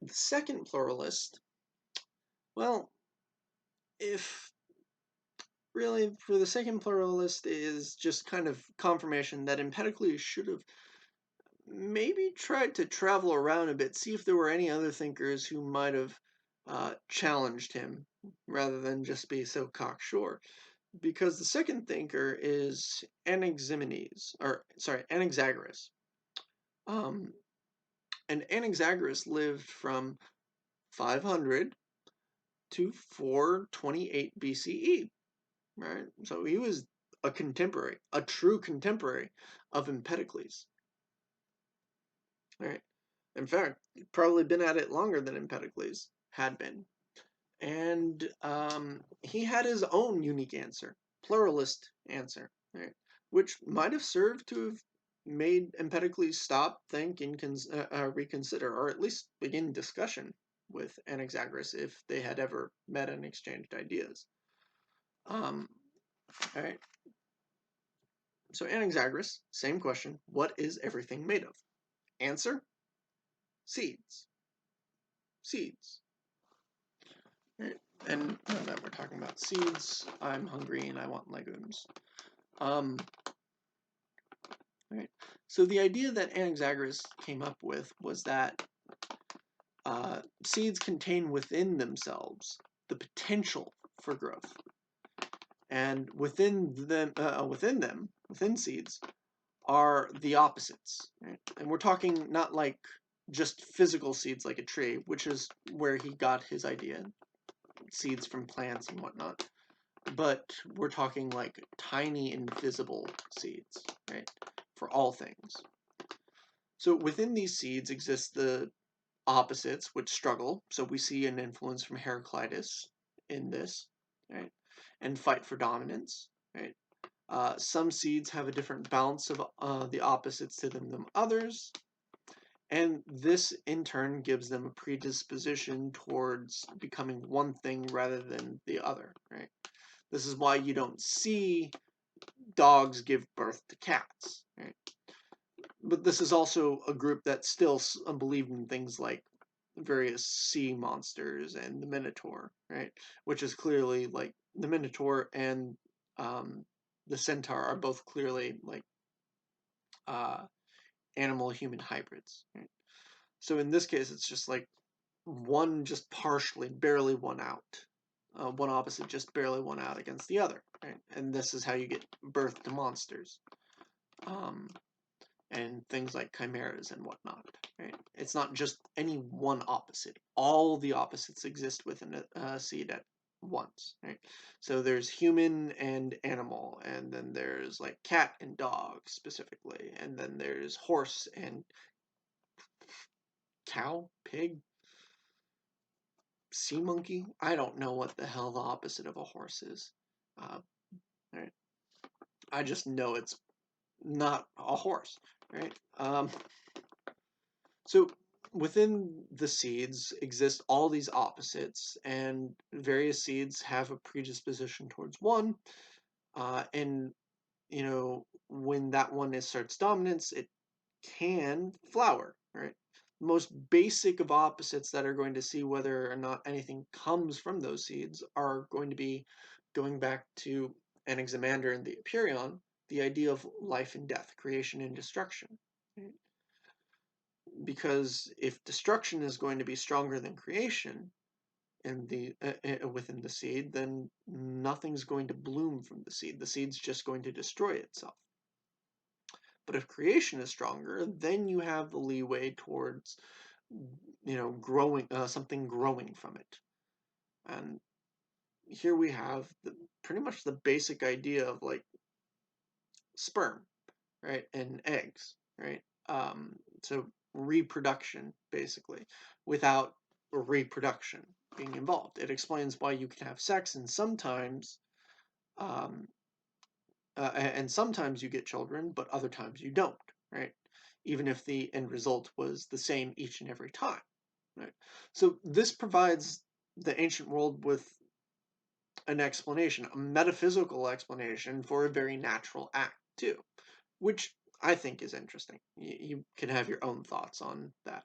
The second pluralist, well, if really for the second pluralist is just kind of confirmation that Empedocles should have maybe tried to travel around a bit, see if there were any other thinkers who might have challenged him rather than just be so cocksure. Because the second thinker is Anaxagoras. Um, and Anaxagoras lived from 500 to 428 BCE, right? So he was a contemporary, a true contemporary of Empedocles, right? In fact, he'd probably been at it longer than Empedocles had been. And he had his own unique answer, pluralist answer, right? Which might have served to have made Empedocles stop, think, and reconsider, or at least begin discussion with Anaxagoras if they had ever met and exchanged ideas. All right. So Anaxagoras, same question: what is everything made of? Answer: seeds. Seeds. Right. And now that we're talking about seeds, I'm hungry and I want legumes. Right. So the idea that Anaxagoras came up with was that seeds contain within themselves the potential for growth, and within seeds, are the opposites. Right? And we're talking not like just physical seeds like a tree, which is where he got his idea, seeds from plants and whatnot. But we're talking like tiny invisible seeds, right? For all things. So within these seeds exist the opposites which struggle. So we see an influence from Heraclitus in this, right? And fight for dominance, right? Some seeds have a different balance of the opposites to them than others. And this in turn gives them a predisposition towards becoming one thing rather than the other, right? This is why you don't see dogs give birth to cats, right? But this is also a group that still believed in things like various sea monsters and the Minotaur, right? Which is clearly like the Minotaur and the Centaur are both clearly like uh, animal-human hybrids, right? So in this case, it's just like one just partially, barely won out. One opposite just barely won out against the other, right? And this is how you get birth to monsters. And things like chimeras and whatnot, right? It's not just any one opposite. All the opposites exist within a seed at once, right? So there's human and animal, and then there's like cat and dog specifically, and then there's horse and cow, pig, sea monkey. I don't know what the hell the opposite of a horse is. Right? I just know it's not a horse, right? So within the seeds exist all these opposites, and various seeds have a predisposition towards one. And when that one starts dominance, it can flower, right? The most basic of opposites that are going to see whether or not anything comes from those seeds are going to be going back to Anaximander and the Epeiron, the idea of life and death, creation and destruction. Right? Because if destruction is going to be stronger than creation within the seed, then nothing's going to bloom from the seed. The seed's just going to destroy itself. But if creation is stronger, then you have the leeway towards growing something growing from it. And here we have pretty much the basic idea of like sperm, right, and eggs, right? So reproduction, basically, without reproduction being involved. It explains why you can have sex um, and sometimes you get children, but other times you don't, right? Even if the end result was the same each and every time, right? So this provides the ancient world with an explanation, a metaphysical explanation for a very natural act too, which I think is interesting. You can have your own thoughts on that.